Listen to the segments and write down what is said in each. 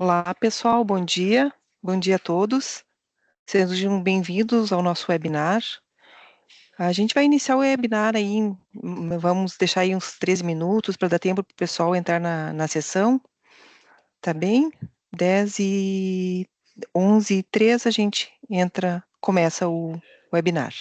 Olá, pessoal, bom dia. Bom dia a todos. Sejam bem-vindos ao nosso webinar. A gente vai iniciar o webinar aí, vamos deixar aí uns 13 minutos para dar tempo para o pessoal entrar na sessão, tá bem? 10 e 11 e 3 a gente começa o webinar.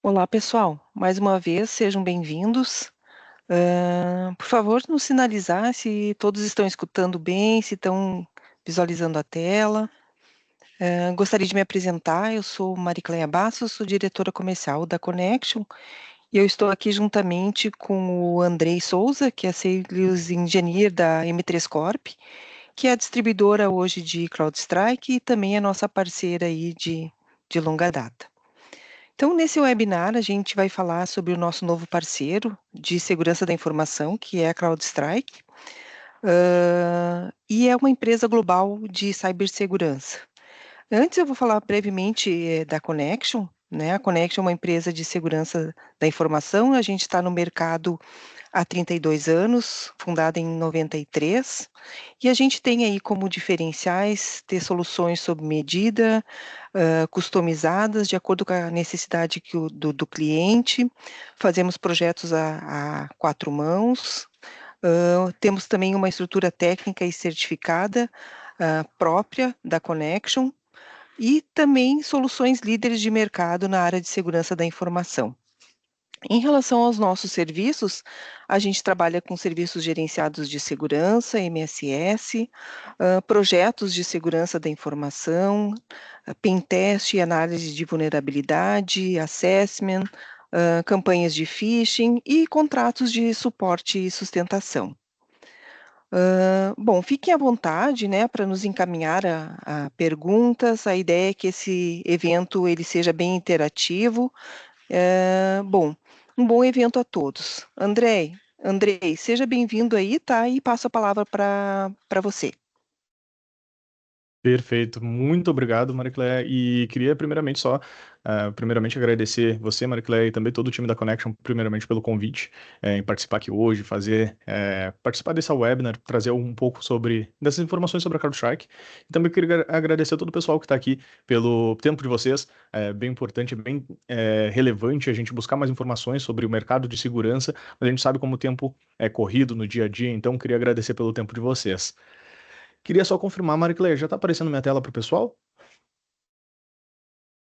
Olá, pessoal. Mais uma vez, sejam bem-vindos. Por favor, nos sinalizar se todos estão escutando bem, se estão visualizando a tela. Gostaria de me apresentar, eu sou Maricleia Bastos, sou diretora comercial da Connection, e eu estou aqui juntamente com o Andrei Souza, que é Sales Engineer da M3 Corp, que é a distribuidora hoje de CrowdStrike e também é nossa parceira aí de longa data. Então, nesse webinar, a gente vai falar sobre o nosso novo parceiro de segurança da informação, que é a CrowdStrike, e é uma empresa global de cibersegurança. Antes eu vou falar brevemente da Connection, né? A Connection é uma empresa de segurança da informação, a gente está no mercado há 32 anos, fundada em 93, e a gente tem aí como diferenciais ter soluções sob medida, customizadas de acordo com a necessidade do cliente, fazemos projetos a quatro mãos, temos também uma estrutura técnica e certificada própria da Connection, e também soluções líderes de mercado na área de segurança da informação. Em relação aos nossos serviços, a gente trabalha com serviços gerenciados de segurança, MSS, projetos de segurança da informação, pentest e análise de vulnerabilidade, assessment, campanhas de phishing e contratos de suporte e sustentação. Bom, fiquem à vontade, né, para nos encaminhar a perguntas. A ideia é que esse evento ele seja bem interativo. Bom, um bom evento a todos. Andrei, seja bem-vindo aí, tá? E passo a palavra para você. Perfeito, muito obrigado, Mariclé. E queria primeiramente agradecer você, Mariclé, e também todo o time da Connection, primeiramente pelo convite em participar aqui hoje, participar dessa webinar, trazer um pouco dessas informações sobre a CrowdStrike. E também queria agradecer a todo o pessoal que está aqui pelo tempo de vocês. É bem importante, bem relevante a gente buscar mais informações sobre o mercado de segurança, mas a gente sabe como o tempo é corrido no dia a dia, então queria agradecer pelo tempo de vocês. Queria só confirmar, Marie Claire, já está aparecendo minha tela para o pessoal?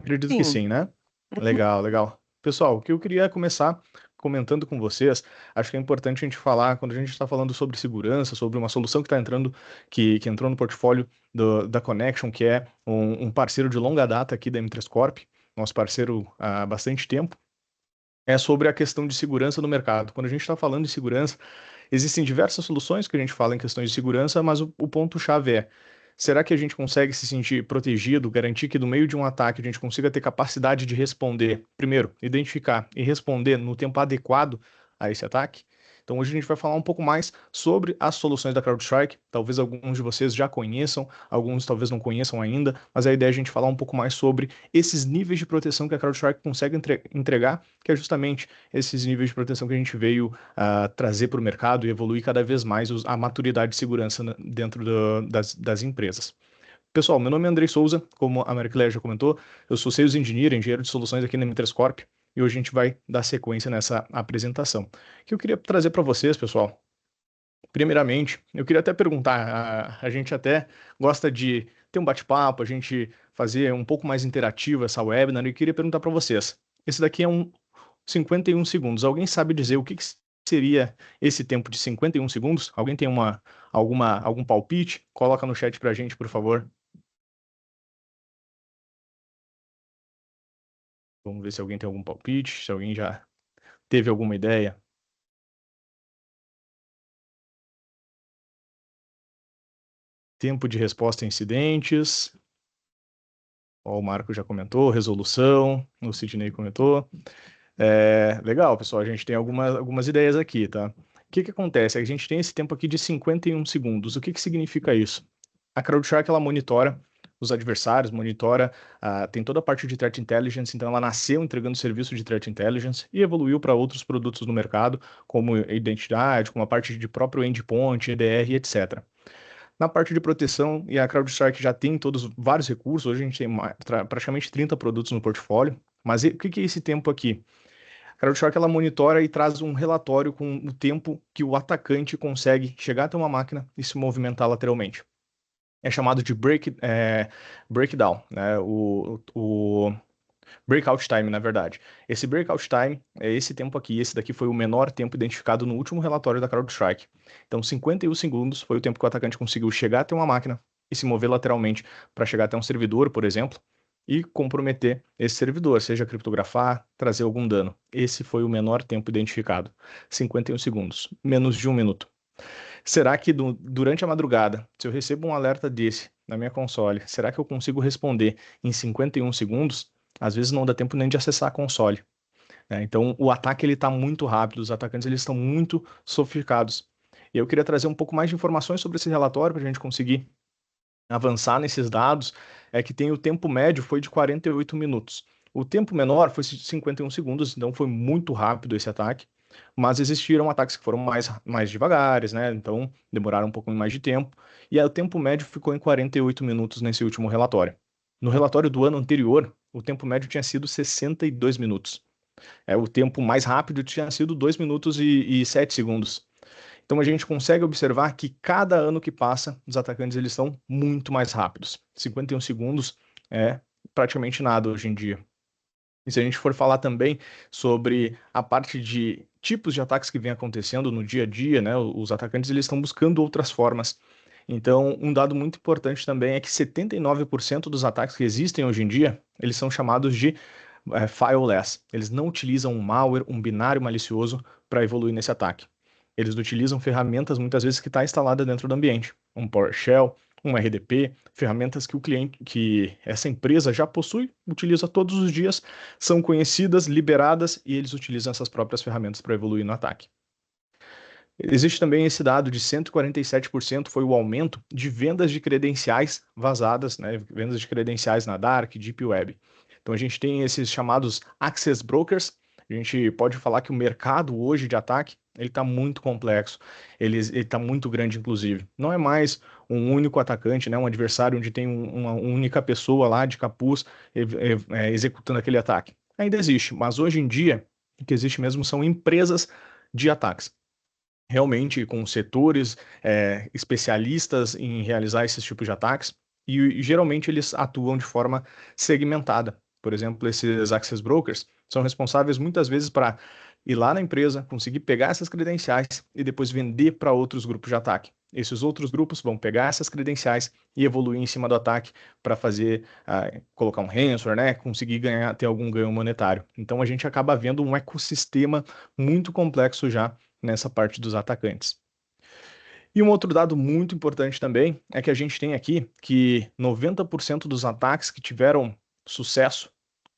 Acredito que Sim. sim, né? Legal, legal. Pessoal, o que eu queria começar comentando com vocês, acho que é importante a gente falar, quando a gente está falando sobre segurança, sobre uma solução que está entrando, que entrou no portfólio da Connection, que é um parceiro de longa data aqui da M3 Corp, nosso parceiro há bastante tempo, é sobre a questão de segurança no mercado. Quando a gente está falando de segurança, existem diversas soluções que a gente fala em questões de segurança, mas o ponto-chave é: será que a gente consegue se sentir protegido, garantir que no meio de um ataque a gente consiga ter capacidade de responder, primeiro, identificar e responder no tempo adequado a esse ataque? Então hoje a gente vai falar um pouco mais sobre as soluções da CrowdStrike. Talvez alguns de vocês já conheçam, alguns talvez não conheçam ainda, mas a ideia é a gente falar um pouco mais sobre esses níveis de proteção que a CrowdStrike consegue entregar, que é justamente esses níveis de proteção que a gente veio trazer para o mercado e evoluir cada vez mais a maturidade de segurança dentro das empresas. Pessoal, meu nome é Andrei Souza, como a Maria Claire já comentou, eu sou Sales Engineer, engenheiro de soluções aqui na M3 Corp, e hoje a gente vai dar sequência nessa apresentação. O que eu queria trazer para vocês, pessoal, primeiramente, eu queria até perguntar, a gente até gosta de ter um bate-papo, a gente fazer um pouco mais interativo essa webinar, e eu queria perguntar para vocês, esse daqui é um 51 segundos. Alguém sabe dizer o que seria esse tempo de 51 segundos? Alguém tem algum palpite? Coloca no chat pra gente, por favor. Vamos ver se alguém tem algum palpite, se alguém já teve alguma ideia. Tempo de resposta a incidentes. Ó, o Marco já comentou, resolução, o Sidney comentou. Legal, pessoal, a gente tem algumas ideias aqui, tá? O que acontece? A gente tem esse tempo aqui de 51 segundos. O que significa isso? A CrowdStrike, ela monitora os adversários, monitora, tem toda a parte de Threat Intelligence, então ela nasceu entregando serviço de Threat Intelligence e evoluiu para outros produtos no mercado, como identidade, como a parte de próprio endpoint, EDR, etc. Na parte de proteção, e a CrowdStrike já tem todos vários recursos, hoje a gente tem praticamente 30 produtos no portfólio, mas o que é esse tempo aqui? A CrowdStrike ela monitora e traz um relatório com o tempo que o atacante consegue chegar até uma máquina e se movimentar lateralmente. É chamado de breakdown, né? O breakout time, na verdade. Esse breakout time é esse tempo aqui. Esse daqui foi o menor tempo identificado no último relatório da CrowdStrike. Então, 51 segundos foi o tempo que o atacante conseguiu chegar até uma máquina e se mover lateralmente para chegar até um servidor, por exemplo, e comprometer esse servidor, seja criptografar, trazer algum dano. Esse foi o menor tempo identificado. 51 segundos, menos de um minuto. Será que durante a madrugada, se eu recebo um alerta desse na minha console, será que eu consigo responder em 51 segundos? Às vezes não dá tempo nem de acessar a console, né? Então o ataque ele está muito rápido, os atacantes eles estão muito sofisticados. E eu queria trazer um pouco mais de informações sobre esse relatório para a gente conseguir avançar nesses dados. É que tem o tempo médio foi de 48 minutos. O tempo menor foi 51 segundos, então foi muito rápido esse ataque. Mas existiram ataques que foram mais devagares, né? Então demoraram um pouco mais de tempo. E aí, o tempo médio ficou em 48 minutos nesse último relatório. No relatório do ano anterior, o tempo médio tinha sido 62 minutos. O tempo mais rápido tinha sido 2 minutos e 7 segundos. Então a gente consegue observar que cada ano que passa, os atacantes eles são muito mais rápidos. 51 segundos é praticamente nada hoje em dia. E se a gente for falar também sobre a parte de tipos de ataques que vem acontecendo no dia a dia, né? Os atacantes eles estão buscando outras formas. Então, um dado muito importante também é que 79% dos ataques que existem hoje em dia, eles são chamados de fileless. Eles não utilizam um malware, um binário malicioso para evoluir nesse ataque. Eles utilizam ferramentas muitas vezes que está instalada dentro do ambiente, um PowerShell, um RDP, ferramentas que o cliente, que essa empresa já possui, utiliza todos os dias, são conhecidas, liberadas e eles utilizam essas próprias ferramentas para evoluir no ataque. Existe também esse dado de 147% foi o aumento de vendas de credenciais vazadas, né? Vendas de credenciais na Dark, Deep Web. Então a gente tem esses chamados Access Brokers. A gente pode falar que o mercado hoje de ataque ele está muito complexo, ele está muito grande, inclusive. Não é mais um único atacante, né? Um adversário onde tem uma única pessoa lá de capuz executando aquele ataque. Ainda existe, mas hoje em dia o que existe mesmo são empresas de ataques realmente com setores especialistas em realizar esses tipos de ataques e geralmente eles atuam de forma segmentada. Por exemplo, esses access brokers são responsáveis muitas vezes para ir lá na empresa, conseguir pegar essas credenciais e depois vender para outros grupos de ataque. Esses outros grupos vão pegar essas credenciais e evoluir em cima do ataque para fazer, colocar um ransomware, né? Conseguir ganhar, ter algum ganho monetário. Então a gente acaba vendo um ecossistema muito complexo já nessa parte dos atacantes. E um outro dado muito importante também é que a gente tem aqui que 90% dos ataques que tiveram sucesso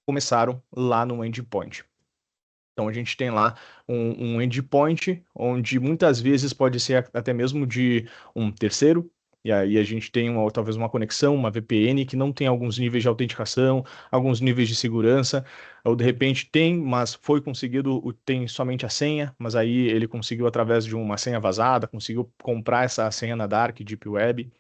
começaram lá no endpoint. Então a gente tem lá um endpoint, onde muitas vezes pode ser até mesmo de um terceiro, e aí a gente tem talvez uma conexão, uma VPN, que não tem alguns níveis de autenticação, alguns níveis de segurança, ou de repente tem, mas foi conseguido, tem somente a senha, mas aí ele conseguiu através de uma senha vazada, conseguiu comprar essa senha na Dark, Deep Web,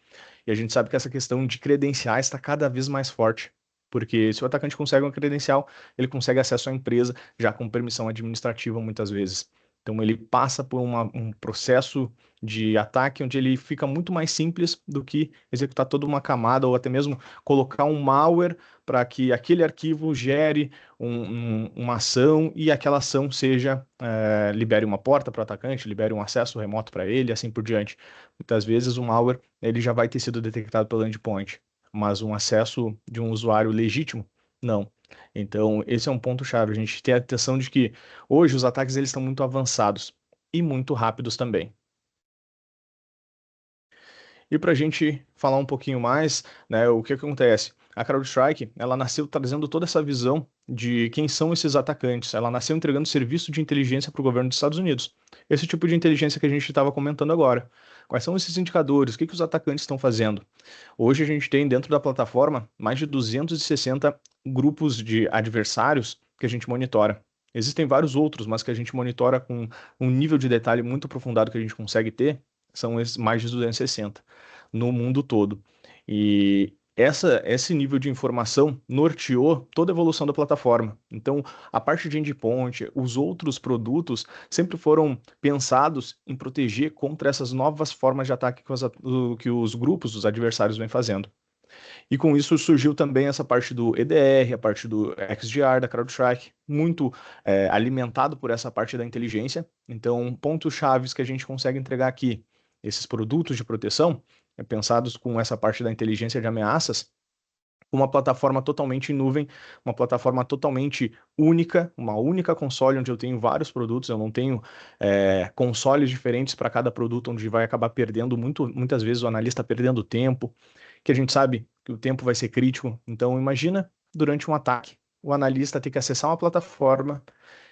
e a gente sabe que essa questão de credenciais está cada vez mais forte. Porque se o atacante consegue uma credencial, ele consegue acesso à empresa já com permissão administrativa muitas vezes. Então ele passa por um processo de ataque onde ele fica muito mais simples do que executar toda uma camada ou até mesmo colocar um malware para que aquele arquivo gere uma ação e aquela ação seja libere uma porta para o atacante, libere um acesso remoto para ele, assim por diante. Muitas vezes o malware ele já vai ter sido detectado pelo endpoint, mas um acesso de um usuário legítimo, não. Então, esse é um ponto-chave. A gente tem a atenção de que hoje os ataques eles estão muito avançados e muito rápidos também. E para a gente falar um pouquinho mais, né, o que acontece? A CrowdStrike, ela nasceu trazendo toda essa visão de quem são esses atacantes. Ela nasceu entregando serviço de inteligência para o governo dos Estados Unidos. Esse tipo de inteligência que a gente estava comentando agora. Quais são esses indicadores? O que os atacantes estão fazendo? Hoje a gente tem dentro da plataforma mais de 260 grupos de adversários que a gente monitora. Existem vários outros, mas que a gente monitora com um nível de detalhe muito aprofundado que a gente consegue ter, são esses mais de 260 no mundo todo. E esse nível de informação norteou toda a evolução da plataforma. Então, a parte de endpoint, os outros produtos sempre foram pensados em proteger contra essas novas formas de ataque que os grupos, os adversários, vêm fazendo. E com isso surgiu também essa parte do EDR, a parte do XDR, da CrowdStrike, muito alimentado por essa parte da inteligência. Então, pontos chaves que a gente consegue entregar aqui, esses produtos de proteção, pensados com essa parte da inteligência de ameaças, uma plataforma totalmente em nuvem, uma plataforma totalmente única, uma única console onde eu tenho vários produtos, eu não tenho consoles diferentes para cada produto, onde vai acabar perdendo muitas vezes o analista perdendo tempo, que a gente sabe que o tempo vai ser crítico. Então imagina durante um ataque, o analista ter que acessar uma plataforma,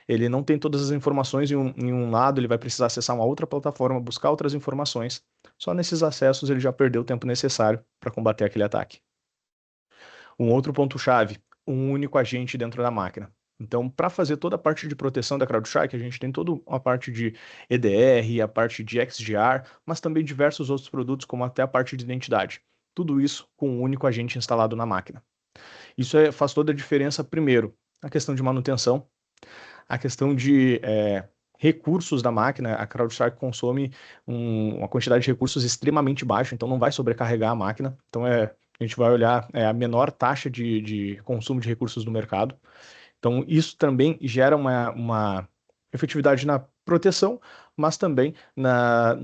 ele não tem todas as informações em um lado, ele vai precisar acessar uma outra plataforma, buscar outras informações. Só nesses acessos ele já perdeu o tempo necessário para combater aquele ataque. Um outro ponto-chave, um único agente dentro da máquina. Então, para fazer toda a parte de proteção da CrowdStrike, a gente tem toda a parte de EDR, a parte de XDR, mas também diversos outros produtos, como até a parte de identidade. Tudo isso com um único agente instalado na máquina. Isso faz toda a diferença, primeiro, a questão de manutenção, a questão de recursos da máquina. A CrowdStrike consome uma quantidade de recursos extremamente baixa, então não vai sobrecarregar a máquina. Então, a gente vai olhar a menor taxa de consumo de recursos do mercado. Então, isso também gera uma efetividade na proteção, mas também na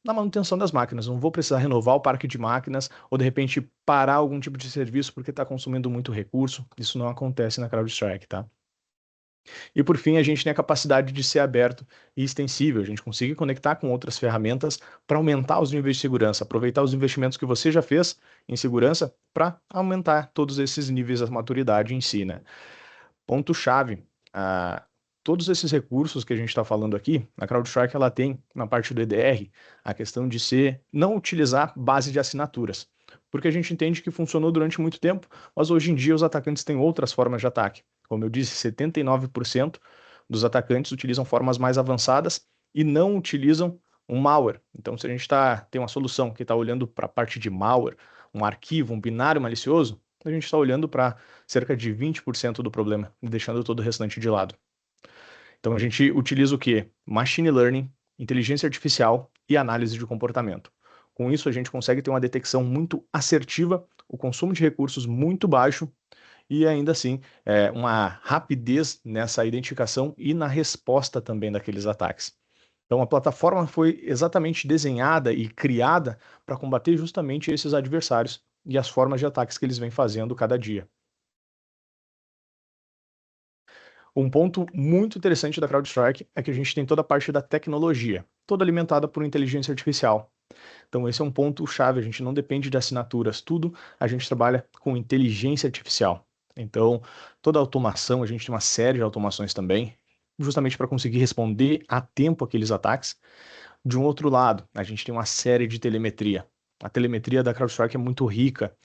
manutenção das máquinas. Não vou precisar renovar o parque de máquinas ou, de repente, parar algum tipo de serviço porque está consumindo muito recurso. Isso não acontece na CrowdStrike, tá? E por fim, a gente tem a capacidade de ser aberto e extensível. A gente consegue conectar com outras ferramentas para aumentar os níveis de segurança, aproveitar os investimentos que você já fez em segurança para aumentar todos esses níveis da maturidade em si, né? Ponto-chave. Todos esses recursos que a gente está falando aqui, a CrowdStrike ela tem na parte do EDR a questão de não utilizar base de assinaturas, porque a gente entende que funcionou durante muito tempo, mas hoje em dia os atacantes têm outras formas de ataque. Como eu disse, 79% dos atacantes utilizam formas mais avançadas e não utilizam um malware. Então, se a gente tem uma solução que está olhando para a parte de malware, um arquivo, um binário malicioso, a gente está olhando para cerca de 20% do problema, deixando todo o restante de lado. Então a gente utiliza o quê? Machine Learning, inteligência artificial e análise de comportamento. Com isso a gente consegue ter uma detecção muito assertiva, o consumo de recursos muito baixo e ainda assim uma rapidez nessa identificação e na resposta também daqueles ataques. Então, a plataforma foi exatamente desenhada e criada para combater justamente esses adversários e as formas de ataques que eles vêm fazendo cada dia. Um ponto muito interessante da CrowdStrike é que a gente tem toda a parte da tecnologia, toda alimentada por inteligência artificial. Então, esse é um ponto chave, a gente não depende de assinaturas, tudo a gente trabalha com inteligência artificial. Então, toda a automação, a gente tem uma série de automações também, justamente para conseguir responder a tempo aqueles ataques. De um outro lado, a gente tem uma série de telemetria. A telemetria da CrowdStrike é muito rica.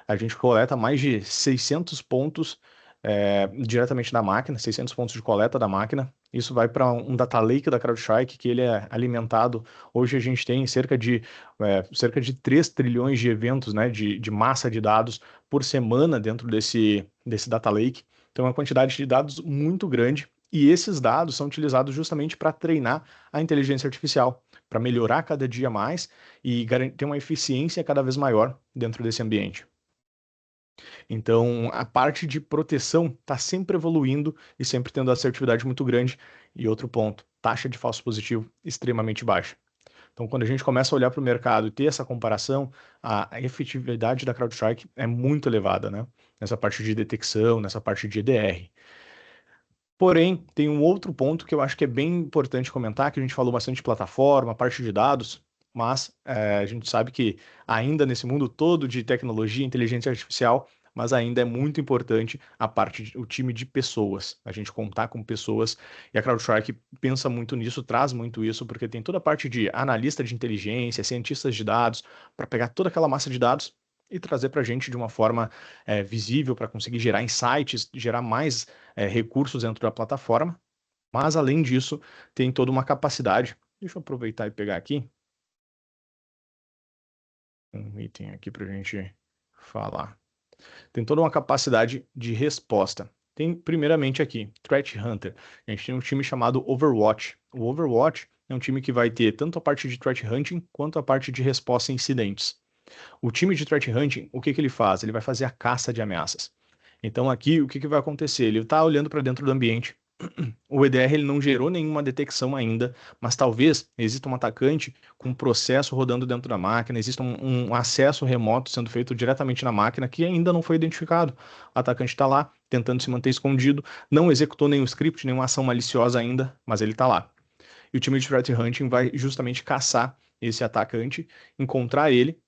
A gente coleta mais de 600 pontos diretamente da máquina, 600 pontos de coleta da máquina. Isso vai para um data lake da CrowdStrike, que ele é alimentado. Hoje a gente tem cerca de 3 trilhões de eventos, né, de massa de dados por semana dentro desse data lake. Então é uma quantidade de dados muito grande. E esses dados são utilizados justamente para treinar a inteligência artificial, para melhorar cada dia mais e garantir uma eficiência cada vez maior dentro desse ambiente. Então, a parte de proteção está sempre evoluindo e sempre tendo assertividade muito grande. E outro ponto, taxa de falso positivo extremamente baixa. Então, quando a gente começa a olhar para o mercado e ter essa comparação, a efetividade da CrowdStrike é muito elevada, né? Nessa parte de detecção, nessa parte de EDR. Porém, tem um outro ponto que eu acho que é bem importante comentar, que a gente falou bastante de plataforma, parte de dados, mas a gente sabe que ainda nesse mundo todo de tecnologia e inteligência artificial, mas ainda é muito importante o time de pessoas, a gente contar com pessoas, e a CrowdStrike pensa muito nisso, traz muito isso, porque tem toda a parte de analista de inteligência, cientistas de dados, para pegar toda aquela massa de dados e trazer para a gente de uma forma visível para conseguir gerar insights, gerar mais recursos dentro da plataforma, mas além disso, tem toda uma capacidade. Deixa eu aproveitar e pegar aqui um item aqui para a gente falar. Tem toda uma capacidade de resposta. Tem, primeiramente, aqui, Threat Hunter. A gente tem um time chamado Overwatch. O Overwatch é um time que vai ter tanto a parte de Threat Hunting quanto a parte de resposta a incidentes. O time de Threat Hunting, o que que ele faz? Ele vai fazer a caça de ameaças. Então aqui, o que que vai acontecer? Ele está olhando para dentro do ambiente. O EDR ele não gerou nenhuma detecção ainda, mas talvez exista um atacante com um processo rodando dentro da máquina, exista um acesso remoto sendo feito diretamente na máquina que ainda não foi identificado. O atacante está lá, tentando se manter escondido, não executou nenhum script, nenhuma ação maliciosa ainda, mas ele está lá. E o time de Threat Hunting vai justamente caçar esse atacante, encontrar ele,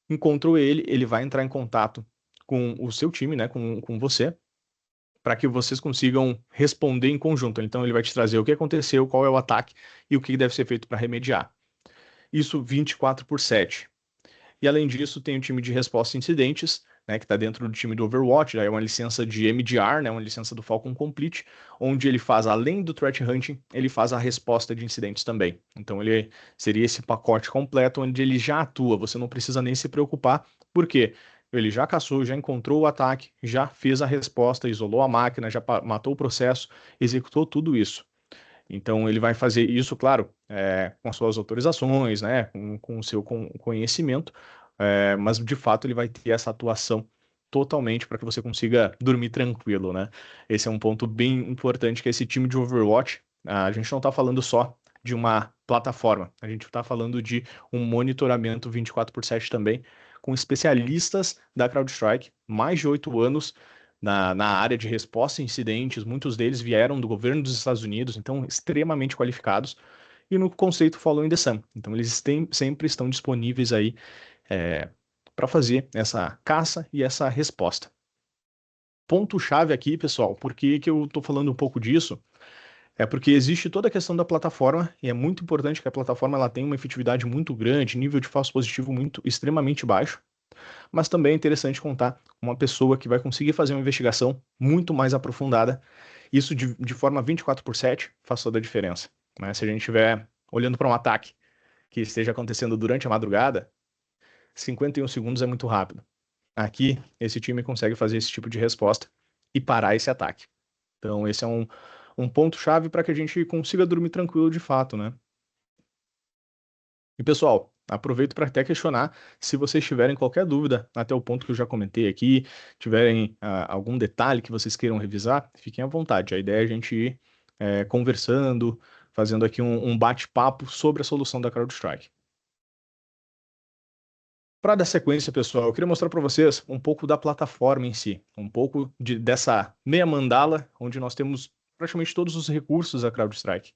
encontrou ele, ele vai entrar em contato com o seu time, né, com você, para que vocês consigam responder em conjunto. Então, ele vai te trazer o que aconteceu, qual é o ataque e o que deve ser feito para remediar. Isso 24/7. E além disso, tem o time de resposta a incidentes, né, que está dentro do time do Overwatch, é uma licença de MDR, né, uma licença do Falcon Complete, onde ele faz, além do Threat Hunting, ele faz a resposta de incidentes também. Então ele seria esse pacote completo onde ele já atua, você não precisa nem se preocupar, porque ele já caçou, já encontrou o ataque, já fez a resposta, isolou a máquina, já matou o processo, executou tudo isso. Então ele vai fazer isso, claro, com as suas autorizações, né, com o seu conhecimento, mas de fato ele vai ter essa atuação totalmente para que você consiga dormir tranquilo, né? Esse é um ponto bem importante que esse time de Overwatch, a gente não está falando só de uma plataforma, a gente está falando de um monitoramento 24/7 também, com especialistas da CrowdStrike, mais de 8 anos na área de resposta a incidentes, muitos deles vieram do governo dos Estados Unidos, então extremamente qualificados, e no conceito Follow in the Sun. Então eles sempre estão disponíveis aí para fazer essa caça e essa resposta. Ponto-chave aqui, pessoal, por que que eu estou falando um pouco disso? É porque existe toda a questão da plataforma, e é muito importante que a plataforma ela tenha uma efetividade muito grande, nível de falso positivo muito extremamente baixo, mas também é interessante contar com uma pessoa que vai conseguir fazer uma investigação muito mais aprofundada. Isso de forma 24/7 faz toda a diferença, né? Se a gente estiver olhando para um ataque que esteja acontecendo durante a madrugada, 51 segundos é muito rápido. Aqui, esse time consegue fazer esse tipo de resposta e parar esse ataque. Então, esse é um ponto-chave para que a gente consiga dormir tranquilo de fato, né? E pessoal, Aproveito para até questionar se vocês tiverem qualquer dúvida, até o ponto que eu já comentei aqui, tiverem algum detalhe que vocês queiram revisar, fiquem à vontade. A ideia é a gente ir conversando, fazendo aqui um bate-papo sobre a solução da CrowdStrike. Para dar sequência, pessoal, eu queria mostrar para vocês um pouco da plataforma em si, um pouco dessa meia mandala, onde nós temos praticamente todos os recursos da CrowdStrike.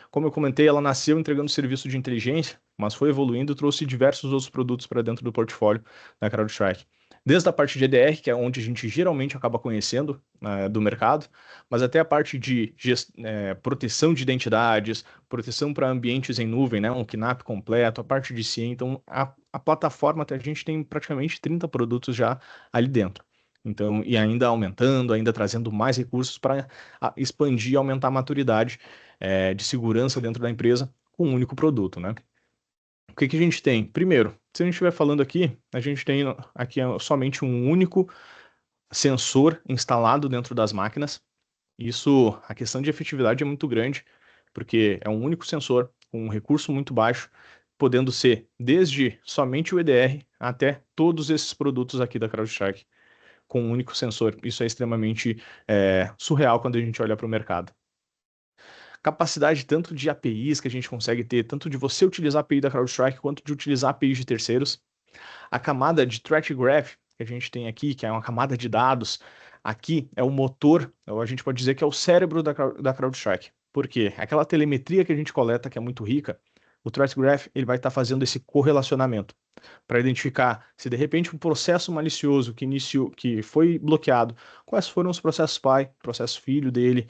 Como eu comentei, ela nasceu entregando serviço de inteligência, mas foi evoluindo e trouxe diversos outros produtos para dentro do portfólio da CrowdStrike. Desde a parte de EDR, que é onde a gente geralmente acaba conhecendo do mercado, mas até a parte de proteção de identidades, proteção para ambientes em nuvem, né, um KNAP completo, a parte de CIEM. Então, a plataforma, a gente tem praticamente 30 produtos já ali dentro. Então, e ainda aumentando, ainda trazendo mais recursos para expandir e aumentar a maturidade de segurança dentro da empresa com um único produto, né? O que que a gente tem? Primeiro, se a gente estiver falando aqui, a gente tem aqui somente um único sensor instalado dentro das máquinas. Isso, a questão de efetividade é muito grande, porque é um único sensor com um recurso muito baixo, podendo ser desde somente o EDR até todos esses produtos aqui da CrowdStrike com um único sensor. Isso é extremamente surreal quando a gente olha para o mercado. Capacidade tanto de APIs que a gente consegue ter, tanto de você utilizar a API da CrowdStrike, quanto de utilizar APIs de terceiros. A camada de Threat Graph que a gente tem aqui, que é uma camada de dados, aqui é o motor, ou a gente pode dizer que é o cérebro da CrowdStrike. Por quê? Aquela telemetria que a gente coleta, que é muito rica, o Threat Graph ele vai estar fazendo esse correlacionamento para identificar se de repente um processo malicioso que foi bloqueado, quais foram os processos pai, processo filho dele,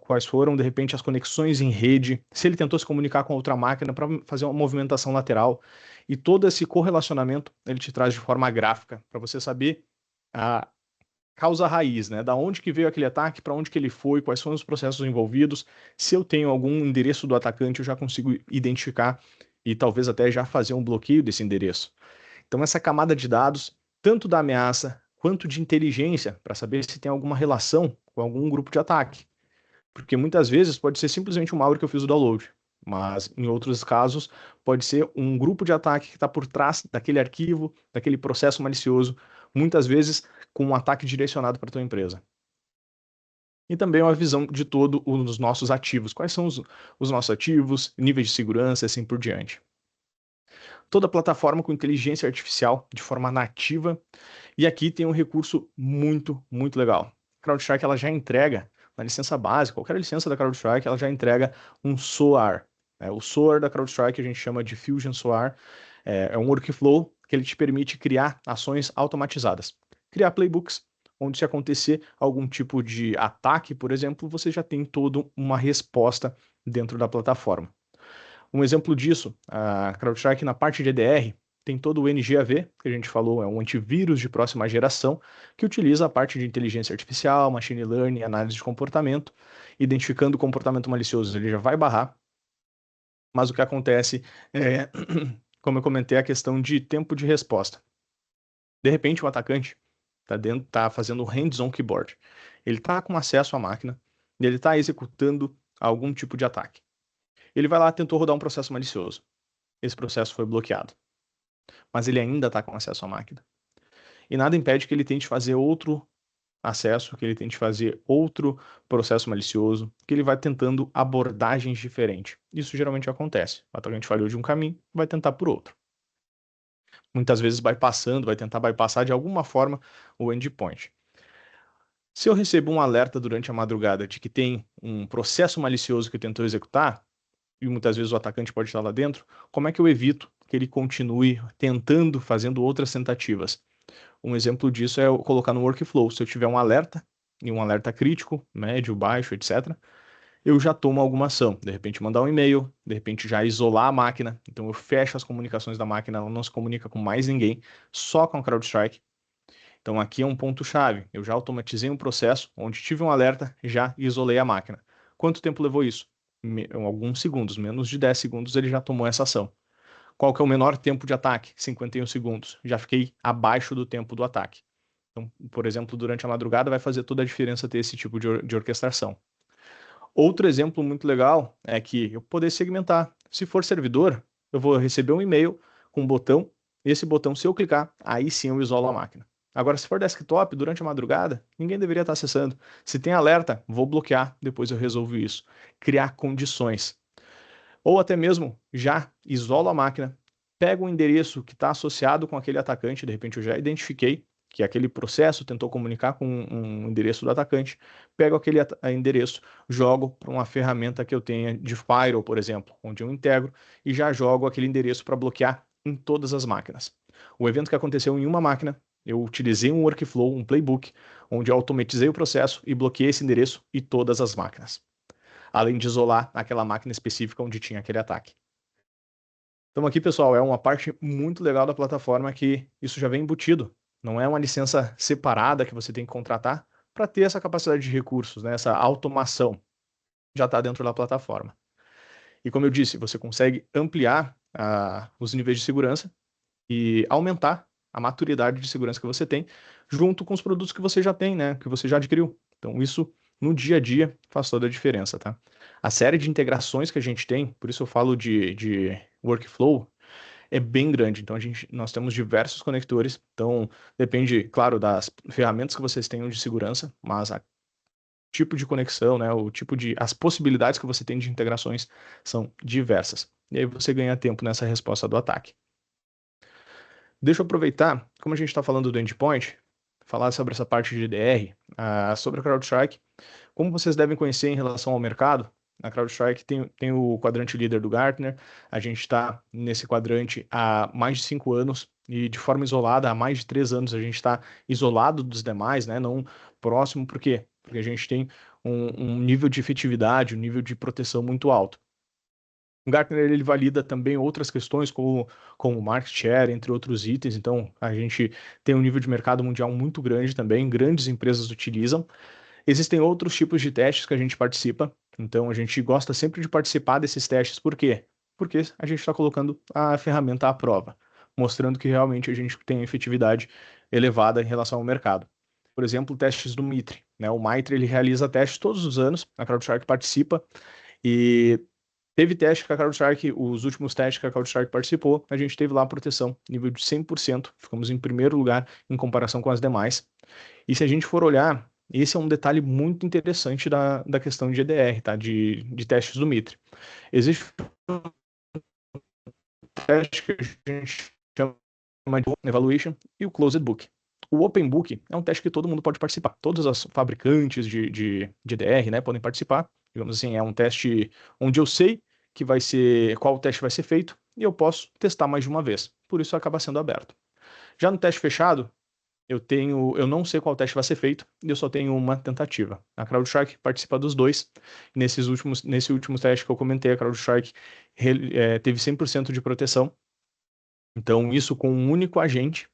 quais foram de repente as conexões em rede, se ele tentou se comunicar com outra máquina para fazer uma movimentação lateral, e todo esse correlacionamento ele te traz de forma gráfica para você saber a causa raiz, né? Da onde que veio aquele ataque, para onde que ele foi, quais foram os processos envolvidos. Se eu tenho algum endereço do atacante, eu já consigo identificar e talvez até já fazer um bloqueio desse endereço. Então essa camada de dados, tanto da ameaça quanto de inteligência, para saber se tem alguma relação com algum grupo de ataque. Porque muitas vezes pode ser simplesmente um malware que eu fiz o download, mas em outros casos pode ser um grupo de ataque que está por trás daquele arquivo, daquele processo malicioso, muitas vezes com um ataque direcionado para a tua empresa. E também uma visão de todos os nossos ativos. Quais são os nossos ativos, níveis de segurança e assim por diante. Toda plataforma com inteligência artificial de forma nativa. E aqui tem um recurso muito, muito legal. A CrowdStrike ela já entrega na licença básica, qualquer licença da CrowdStrike, ela já entrega um SOAR. O SOAR da CrowdStrike a gente chama de Fusion SOAR. É um workflow que ele te permite criar ações automatizadas. Criar playbooks, onde se acontecer algum tipo de ataque, por exemplo, você já tem toda uma resposta dentro da plataforma. Um exemplo disso, a CrowdStrike na parte de EDR tem todo o NGAV, que a gente falou, é um antivírus de próxima geração, que utiliza a parte de inteligência artificial, machine learning, análise de comportamento, identificando o comportamento malicioso, ele já vai barrar, mas o que acontece é, como eu comentei, a questão de tempo de resposta. De repente, o atacante tá fazendo um hands-on keyboard. Ele está com acesso à máquina e ele está executando algum tipo de ataque. Ele vai lá, tentou rodar um processo malicioso. Esse processo foi bloqueado. Mas ele ainda está com acesso à máquina. E nada impede que ele tente fazer outro acesso, que ele tente fazer outro processo malicioso, que ele vai tentando abordagens diferentes. Isso geralmente acontece. O atacante falhou de um caminho, vai tentar por outro. Muitas vezes bypassando, vai tentar bypassar de alguma forma o endpoint. Se eu recebo um alerta durante a madrugada de que tem um processo malicioso que tentou executar, e muitas vezes o atacante pode estar lá dentro, como é que eu evito que ele continue tentando, fazendo outras tentativas? Um exemplo disso é eu colocar no workflow. Se eu tiver um alerta, e um alerta crítico, médio, baixo, etc., eu já tomo alguma ação. De repente mandar um e-mail, de repente já isolar a máquina. Então eu fecho as comunicações da máquina, ela não se comunica com mais ninguém, só com a CrowdStrike. Então aqui é um ponto-chave. Eu já automatizei um processo onde tive um alerta, já isolei a máquina. Quanto tempo levou isso? Alguns segundos, menos de 10 segundos ele já tomou essa ação. Qual que é o menor tempo de ataque? 51 segundos. Já fiquei abaixo do tempo do ataque. Então, por exemplo, durante a madrugada vai fazer toda a diferença ter esse tipo de orquestração. Outro exemplo muito legal é que eu poder segmentar. Se for servidor, eu vou receber um e-mail com um botão. Esse botão, se eu clicar, aí sim eu isolo a máquina. Agora, se for desktop, durante a madrugada, ninguém deveria estar acessando. Se tem alerta, vou bloquear, depois eu resolvo isso. Criar condições. Ou até mesmo já isolo a máquina, pego o endereço que está associado com aquele atacante, de repente eu já identifiquei que aquele processo tentou comunicar com um endereço do atacante, pego aquele endereço, jogo para uma ferramenta que eu tenha de firewall, por exemplo, onde eu integro e já jogo aquele endereço para bloquear em todas as máquinas. O evento que aconteceu em uma máquina, eu utilizei um workflow, um playbook, onde eu automatizei o processo e bloqueei esse endereço e todas as máquinas, além de isolar aquela máquina específica onde tinha aquele ataque. Então aqui, pessoal, é uma parte muito legal da plataforma que isso já vem embutido. Não é uma licença separada que você tem que contratar para ter essa capacidade de recursos, né? Essa automação já está dentro da plataforma. E como eu disse, você consegue ampliar os níveis de segurança e aumentar a maturidade de segurança que você tem junto com os produtos que você já tem, né? Que você já adquiriu. Então isso no dia a dia faz toda a diferença, tá? A série de integrações que a gente tem, por isso eu falo de workflow, é bem grande. Então nós temos diversos conectores. Então depende, claro, das ferramentas que vocês tenham de segurança, mas o tipo de conexão, né, as possibilidades que você tem de integrações são diversas. E aí você ganha tempo nessa resposta do ataque. Deixa eu aproveitar, como a gente está falando do endpoint, falar sobre essa parte de DR, sobre a CrowdStrike. Como vocês devem conhecer em relação ao mercado, a CrowdStrike tem o quadrante líder do Gartner. A gente está nesse quadrante há mais de 5 anos e de forma isolada, há mais de 3 anos a gente está isolado dos demais, né? Não próximo, por quê? Porque a gente tem um nível de efetividade, um nível de proteção muito alto. O Gartner ele valida também outras questões como market share, entre outros itens. Então, a gente tem um nível de mercado mundial muito grande também, grandes empresas utilizam. Existem outros tipos de testes que a gente participa, então a gente gosta sempre de participar desses testes, por quê? Porque a gente está colocando a ferramenta à prova, mostrando que realmente a gente tem efetividade elevada em relação ao mercado. Por exemplo, testes do Mitre, né? O Mitre ele realiza testes todos os anos, a CrowdStrike participa, e teve teste que a CrowdStrike, os últimos testes que a CrowdStrike participou, a gente teve lá a proteção, nível de 100%, ficamos em primeiro lugar em comparação com as demais. E se a gente for olhar, esse é um detalhe muito interessante da questão de EDR, tá? De testes do Mitre. Existe um teste que a gente chama de Open Evaluation e o Closed Book. O Open Book é um teste que todo mundo pode participar. Todas as fabricantes de EDR, né, podem participar. Digamos assim, é um teste onde eu sei que vai ser qual teste vai ser feito e eu posso testar mais de uma vez. Por isso acaba sendo aberto. Já no teste fechado, eu não sei qual teste vai ser feito e eu só tenho uma tentativa. A CrowdStrike participa dos dois. Nesse último teste que eu comentei, a CrowdStrike teve 100% de proteção. Então, isso com um único agente.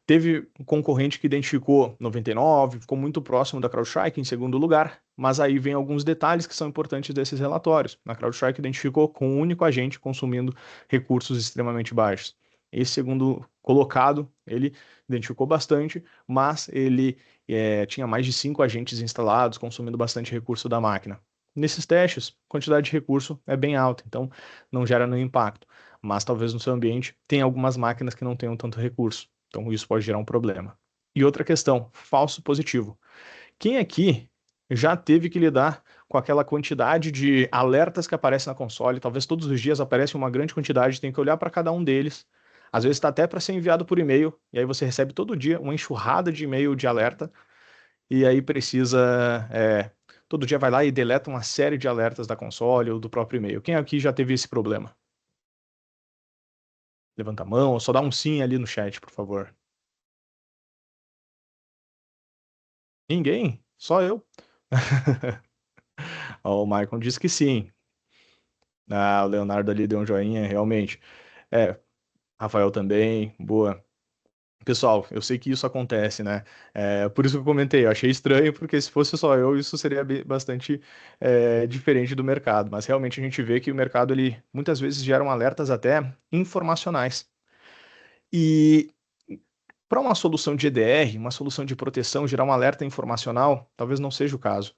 Teve um concorrente que identificou 99, ficou muito próximo da CrowdStrike em segundo lugar, mas aí vem alguns detalhes que são importantes desses relatórios. A CrowdStrike identificou com um único agente consumindo recursos extremamente baixos. Esse segundo colocado, ele identificou bastante, mas ele tinha mais de 5 agentes instalados, consumindo bastante recurso da máquina. Nesses testes, a quantidade de recurso é bem alta, então não gera nenhum impacto. Mas talvez no seu ambiente tenha algumas máquinas que não tenham tanto recurso. Então isso pode gerar um problema. E outra questão, falso positivo. Quem aqui já teve que lidar com aquela quantidade de alertas que aparecem na console? Talvez todos os dias aparece uma grande quantidade, tem que olhar para cada um deles. Às vezes está até para ser enviado por e-mail, e aí você recebe todo dia uma enxurrada de e-mail de alerta, e aí precisa. Todo dia vai lá e deleta uma série de alertas da console ou do próprio e-mail. Quem aqui já teve esse problema? Levanta a mão, ou só dá um sim ali no chat, por favor. Ninguém? Só eu? Ó, o Michael disse que sim. Ah, o Leonardo ali deu um joinha, realmente. É, Rafael também, boa. Pessoal, eu sei que isso acontece, né? Por isso que eu comentei, eu achei estranho, porque se fosse só eu, isso seria bastante diferente do mercado. Mas realmente a gente vê que o mercado, ele muitas vezes geram alertas até informacionais. E para uma solução de EDR, uma solução de proteção, gerar um alerta informacional, talvez não seja o caso.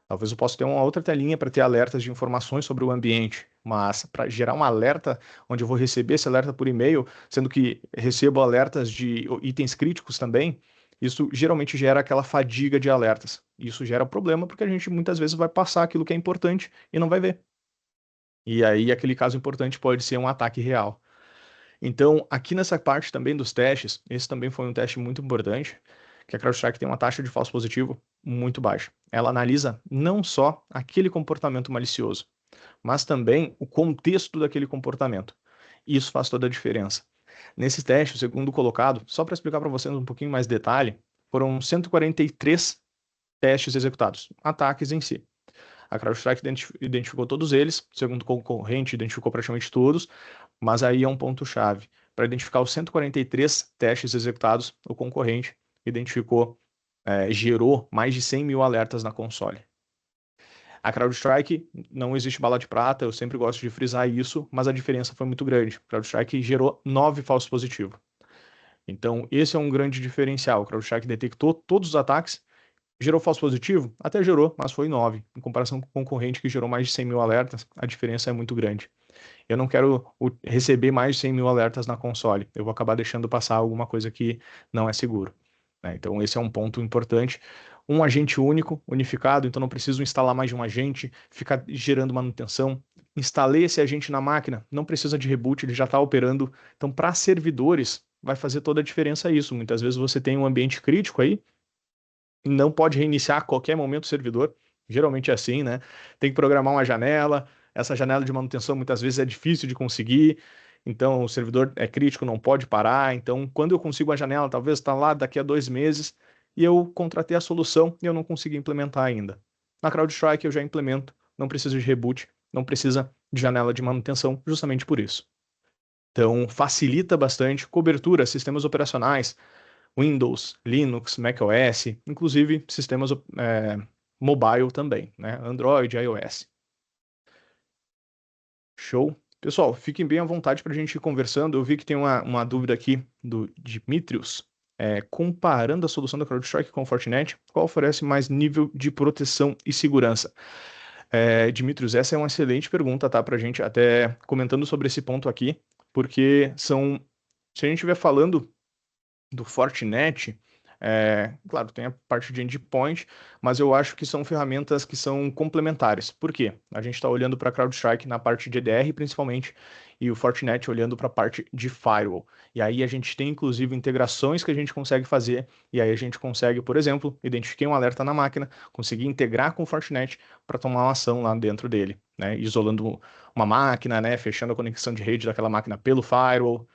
Talvez eu possa ter uma outra telinha para ter alertas de informações sobre o ambiente, mas para gerar um alerta, onde eu vou receber esse alerta por e-mail, sendo que recebo alertas de itens críticos também, isso geralmente gera aquela fadiga de alertas. Isso gera problema porque a gente muitas vezes vai passar aquilo que é importante e não vai ver. E aí aquele caso importante pode ser um ataque real. Então, aqui nessa parte também dos testes, esse também foi um teste muito importante, que a CrowdStrike tem uma taxa de falso positivo muito baixa. Ela analisa não só aquele comportamento malicioso, mas também o contexto daquele comportamento. Isso faz toda a diferença. Nesse teste, o segundo colocado, só para explicar para vocês um pouquinho mais detalhe, foram 143 testes executados, ataques em si. A CrowdStrike identificou todos eles, o segundo concorrente identificou praticamente todos, mas aí é um ponto-chave. Para identificar os 143 testes executados, o concorrente identificou, gerou mais de 100 mil alertas na console. A CrowdStrike não existe bala de prata, eu sempre gosto de frisar isso, mas a diferença foi muito grande. A CrowdStrike gerou 9 falsos positivos. Então, esse é um grande diferencial. A CrowdStrike detectou todos os ataques, gerou falso positivo? Até gerou, mas foi 9. Em comparação com o concorrente que gerou mais de 100 mil alertas, a diferença é muito grande. Eu não quero receber mais de 100 mil alertas na console. Eu vou acabar deixando passar alguma coisa que não é seguro, né? Então, esse é um ponto importante. Um agente único, unificado, então não preciso instalar mais de um agente, ficar gerando manutenção. Instalei esse agente na máquina, não precisa de reboot, ele já está operando. Então, para servidores, vai fazer toda a diferença isso. Muitas vezes você tem um ambiente crítico aí, e não pode reiniciar a qualquer momento o servidor. Geralmente é assim, né? Tem que programar uma janela. Essa janela de manutenção muitas vezes é difícil de conseguir. Então, o servidor é crítico, não pode parar. Então, quando eu consigo a janela, talvez está lá daqui a 2 meses e eu contratei a solução e eu não consegui implementar ainda. Na CrowdStrike eu já implemento, não precisa de reboot, não precisa de janela de manutenção, justamente por isso. Então, facilita bastante cobertura, sistemas operacionais, Windows, Linux, macOS, inclusive sistemas mobile também, né? Android, iOS. Show. Pessoal, fiquem bem à vontade para a gente ir conversando. Eu vi que tem uma dúvida aqui do Dimitrios. Comparando a solução da CrowdStrike com o Fortinet, qual oferece mais nível de proteção e segurança? Dimitrios, essa é uma excelente pergunta, tá? Para a gente até comentando sobre esse ponto aqui, porque se a gente estiver falando do Fortinet, claro, tem a parte de endpoint, mas eu acho que são ferramentas que são complementares. Por quê? A gente está olhando para a CrowdStrike na parte de EDR, principalmente, e o Fortinet olhando para a parte de firewall. E aí a gente tem, inclusive, integrações que a gente consegue fazer, e aí a gente consegue, por exemplo, identifiquei um alerta na máquina, conseguir integrar com o Fortinet para tomar uma ação lá dentro dele, né? Isolando uma máquina, né? Fechando a conexão de rede daquela máquina pelo firewall,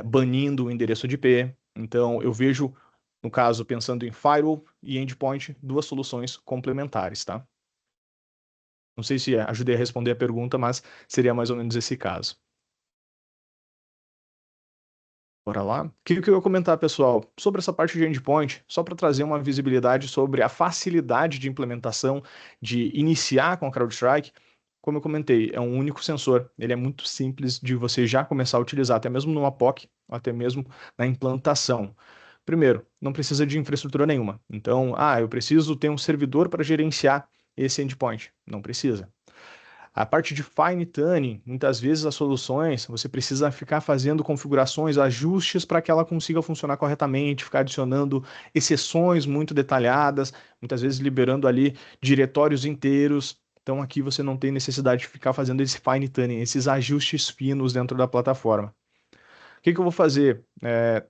banindo o endereço de IP. Então, eu vejo, no caso, pensando em firewall e endpoint, duas soluções complementares, tá? Não sei se ajudei a responder a pergunta, mas seria mais ou menos esse caso. Bora lá. O que eu ia comentar, pessoal? Sobre essa parte de endpoint, só para trazer uma visibilidade sobre a facilidade de implementação, de iniciar com a CrowdStrike. Como eu comentei, é um único sensor. Ele é muito simples de você já começar a utilizar, até mesmo numa POC, até mesmo na implantação. Primeiro, não precisa de infraestrutura nenhuma. Então, eu preciso ter um servidor para gerenciar esse endpoint. Não precisa. A parte de fine tuning, muitas vezes as soluções, você precisa ficar fazendo configurações, ajustes para que ela consiga funcionar corretamente, ficar adicionando exceções muito detalhadas, muitas vezes liberando ali diretórios inteiros. Então aqui você não tem necessidade de ficar fazendo esse fine tuning, esses ajustes finos dentro da plataforma. O que eu vou fazer?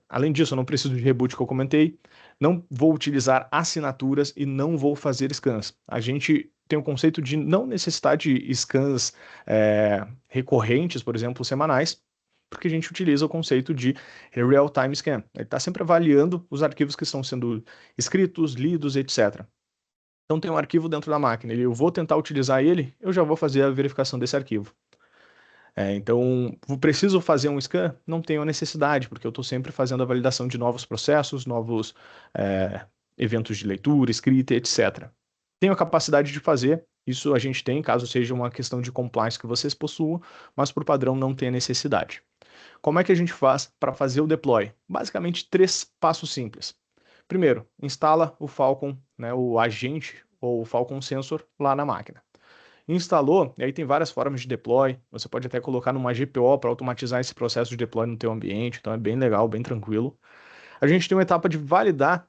Além disso, eu não preciso de reboot que eu comentei. Não vou utilizar assinaturas e não vou fazer scans. A gente tem o conceito de não necessitar de scans recorrentes, por exemplo, semanais, porque a gente utiliza o conceito de real-time scan. Ele está sempre avaliando os arquivos que estão sendo escritos, lidos, etc. Então tem um arquivo dentro da máquina, eu vou tentar utilizar ele, eu já vou fazer a verificação desse arquivo. Então, preciso fazer um scan? Não tenho a necessidade, porque eu estou sempre fazendo a validação de novos processos, novos eventos de leitura, escrita, etc. Tenho a capacidade de fazer, isso a gente tem, caso seja uma questão de compliance que vocês possuam, mas por padrão não tem a necessidade. Como é que a gente faz para fazer o deploy? Basicamente, 3 passos simples. Primeiro, instala o Falcon, né, o agente ou Falcon Sensor lá na máquina. Instalou, e aí tem várias formas de deploy, você pode até colocar numa GPO para automatizar esse processo de deploy no teu ambiente, então é bem legal, bem tranquilo. A gente tem uma etapa de validar,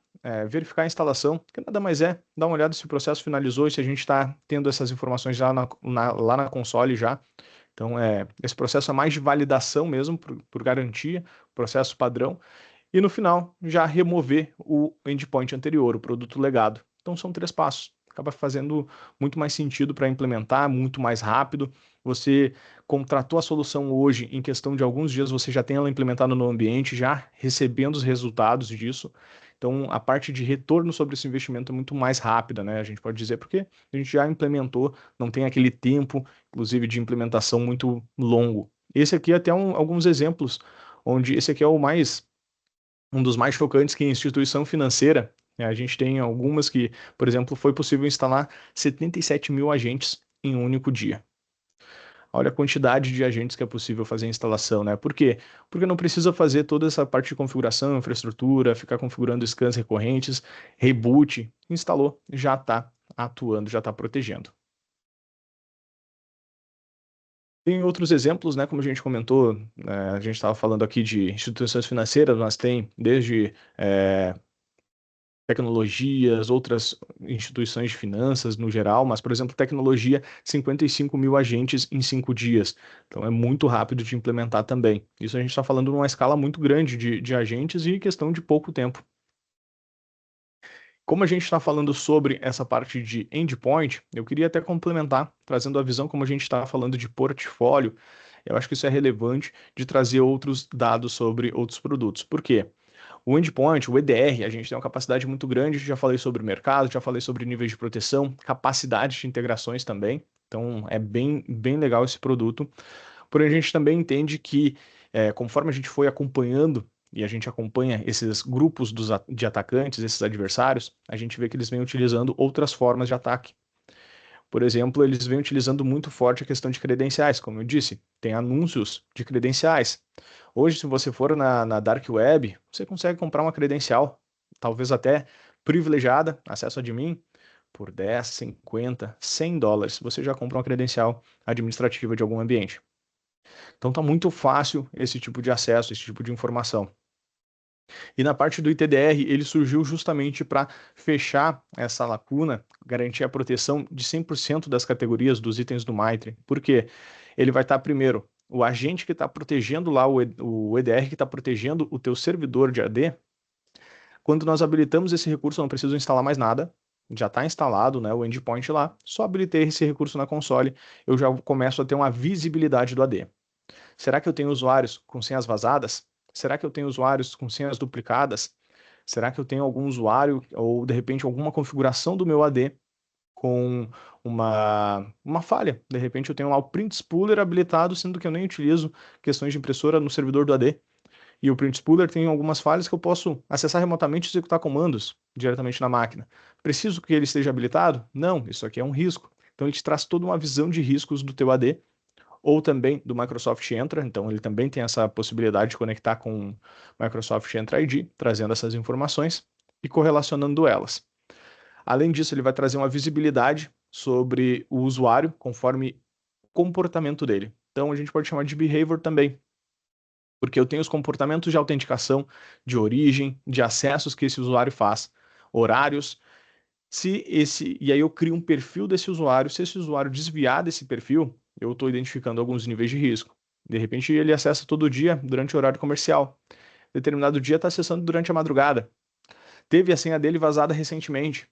verificar a instalação, que nada mais é dar uma olhada se o processo finalizou e se a gente está tendo essas informações já lá na console já. Então, esse processo é mais de validação mesmo, por garantia, processo padrão. E no final, já remover o endpoint anterior, o produto legado. Então, são 3 passos. Acaba fazendo muito mais sentido para implementar, muito mais rápido. Você contratou a solução hoje, em questão de alguns dias, você já tem ela implementada no ambiente, já recebendo os resultados disso. Então, a parte de retorno sobre esse investimento é muito mais rápida, né? A gente pode dizer, porque a gente já implementou, não tem aquele tempo, inclusive, de implementação muito longo. Esse aqui é até alguns exemplos, onde esse aqui é um dos mais chocantes, que é instituição financeira. A gente tem algumas que, por exemplo, foi possível instalar 77 mil agentes em um único dia. Olha a quantidade de agentes que é possível fazer a instalação, né? Por quê? Porque não precisa fazer toda essa parte de configuração, infraestrutura, ficar configurando scans recorrentes, reboot. Instalou, já está atuando, já está protegendo. Tem outros exemplos, né? Como a gente comentou, a gente estava falando aqui de instituições financeiras, mas tem desde tecnologias, outras instituições de finanças no geral, mas, por exemplo, tecnologia, 55 mil agentes em 5 dias. Então é muito rápido de implementar também. Isso a gente está falando numa escala muito grande de agentes e questão de pouco tempo. Como a gente está falando sobre essa parte de endpoint, eu queria até complementar, trazendo a visão como a gente está falando de portfólio. Eu acho que isso é relevante de trazer outros dados sobre outros produtos. Por quê? O endpoint, o EDR, a gente tem uma capacidade muito grande, já falei sobre o mercado, já falei sobre níveis de proteção, capacidade de integrações também. Então é bem legal esse produto. Porém, a gente também entende que, conforme a gente foi acompanhando e a gente acompanha esses grupos de atacantes, esses adversários, a gente vê que eles vêm utilizando outras formas de ataque. Por exemplo, eles vêm utilizando muito forte a questão de credenciais, como eu disse, tem anúncios de credenciais. Hoje, se você for na Dark Web, você consegue comprar uma credencial, talvez até privilegiada, acesso admin, por 10, 50, $100. Você já compra uma credencial administrativa de algum ambiente. Então está muito fácil esse tipo de acesso, esse tipo de informação. E na parte do ITDR, ele surgiu justamente para fechar essa lacuna, garantir a proteção de 100% das categorias dos itens do Mitre. Por quê? Ele vai estar, primeiro, o agente que está protegendo lá, o EDR que está protegendo o teu servidor de AD. Quando nós habilitamos esse recurso, eu não preciso instalar mais nada. Já está instalado, né, o endpoint lá. Só habilitei esse recurso na console, eu já começo a ter uma visibilidade do AD. Será que eu tenho usuários com senhas vazadas? Será que eu tenho usuários com senhas duplicadas? Será que eu tenho algum usuário ou de repente alguma configuração do meu AD com uma falha? De repente eu tenho lá o print spooler habilitado, sendo que eu nem utilizo questões de impressora no servidor do AD. E o print spooler tem algumas falhas que eu posso acessar remotamente e executar comandos diretamente na máquina. Preciso que ele esteja habilitado? Não, isso aqui é um risco. Então ele te traz toda uma visão de riscos do teu AD ou também do Microsoft Entra, então ele também tem essa possibilidade de conectar com o Microsoft Entra ID, trazendo essas informações e correlacionando elas. Além disso, ele vai trazer uma visibilidade sobre o usuário conforme o comportamento dele. Então a gente pode chamar de behavior também, porque eu tenho os comportamentos de autenticação, de origem, de acessos que esse usuário faz, horários. E aí eu crio um perfil desse usuário. Se esse usuário desviar desse perfil, eu estou identificando alguns níveis de risco. De repente ele acessa todo dia durante o horário comercial. Determinado dia está acessando durante a madrugada. Teve a senha dele vazada recentemente.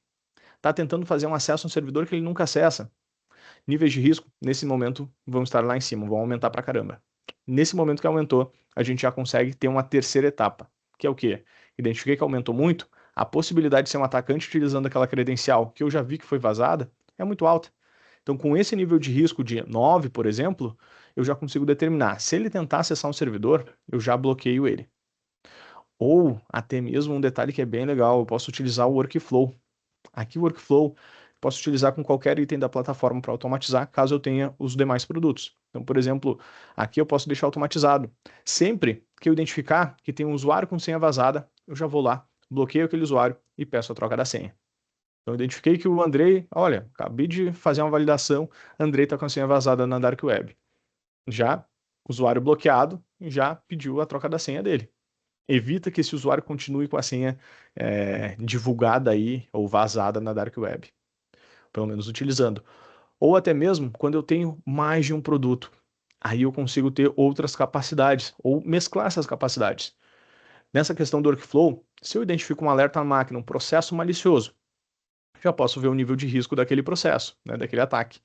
Está tentando fazer um acesso a um servidor que ele nunca acessa. Níveis de risco, nesse momento, vão estar lá em cima, vão aumentar pra caramba. Nesse momento que aumentou, a gente já consegue ter uma terceira etapa, que é o quê? Identifiquei que aumentou muito, a possibilidade de ser um atacante utilizando aquela credencial que eu já vi que foi vazada é muito alta. Então, com esse nível de risco de 9, por exemplo, eu já consigo determinar. Se ele tentar acessar um servidor, eu já bloqueio ele. Ou até mesmo um detalhe que é bem legal, eu posso utilizar o workflow. Aqui o workflow posso utilizar com qualquer item da plataforma para automatizar, caso eu tenha os demais produtos. Então, por exemplo, aqui eu posso deixar automatizado. Sempre que eu identificar que tem um usuário com senha vazada, eu já vou lá, bloqueio aquele usuário e peço a troca da senha. Então, eu identifiquei que o Andrei, olha, acabei de fazer uma validação, Andrei está com a senha vazada na Dark Web. Já, usuário bloqueado, já pediu a troca da senha dele. Evita que esse usuário continue com a senha divulgada aí ou vazada na Dark Web, pelo menos utilizando. Ou até mesmo quando eu tenho mais de um produto. Aí eu consigo ter outras capacidades, ou mesclar essas capacidades. Nessa questão do workflow, se eu identifico um alerta na máquina, um processo malicioso, já posso ver o nível de risco daquele processo, né, daquele ataque.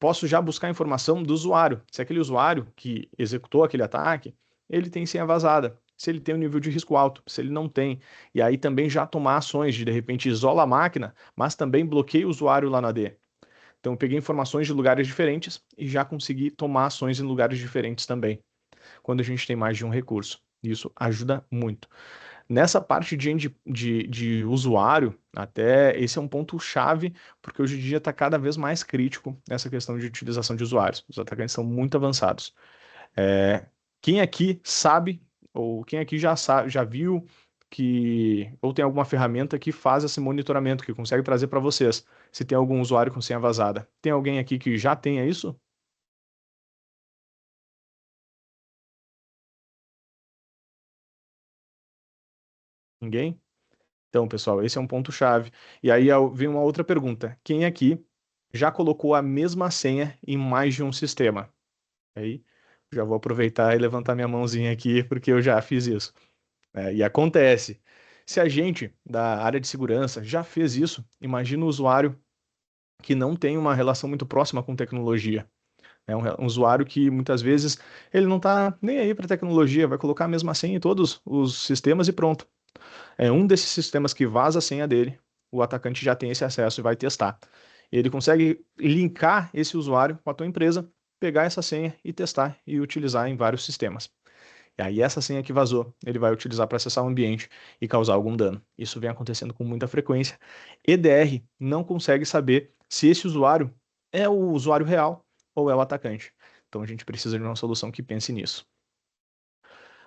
Posso já buscar informação do usuário. Se aquele usuário que executou aquele ataque, ele tem senha vazada. Se ele tem um nível de risco alto, se ele não tem. E aí também já tomar ações de repente, isola a máquina, mas também bloqueia o usuário lá na D. Então, eu peguei informações de lugares diferentes e já consegui tomar ações em lugares diferentes também, quando a gente tem mais de um recurso. Isso ajuda muito. Nessa parte de usuário, até esse é um ponto chave, porque hoje em dia está cada vez mais crítico essa questão de utilização de usuários. Os atacantes são muito avançados. É, quem aqui sabe, ou quem aqui já viu que, ou tem alguma ferramenta que faz esse monitoramento, que consegue trazer para vocês, se tem algum usuário com senha vazada? Tem alguém aqui que já tenha isso? Ninguém? Então, pessoal, esse é um ponto chave. E aí vem uma outra pergunta. Quem aqui já colocou a mesma senha em mais de um sistema? Aí já vou aproveitar e levantar minha mãozinha aqui, porque eu já fiz isso. E acontece. Se a gente da área de segurança já fez isso, imagina o usuário que não tem uma relação muito próxima com tecnologia. É um usuário que muitas vezes ele não está nem aí para tecnologia, vai colocar a mesma senha em todos os sistemas e pronto. É um desses sistemas que vaza a senha dele, o atacante já tem esse acesso e vai testar. Ele consegue linkar esse usuário com a tua empresa, pegar essa senha e testar e utilizar em vários sistemas. E aí essa senha que vazou, ele vai utilizar para acessar o ambiente e causar algum dano. Isso vem acontecendo com muita frequência. EDR não consegue saber se esse usuário é o usuário real ou é o atacante. Então a gente precisa de uma solução que pense nisso.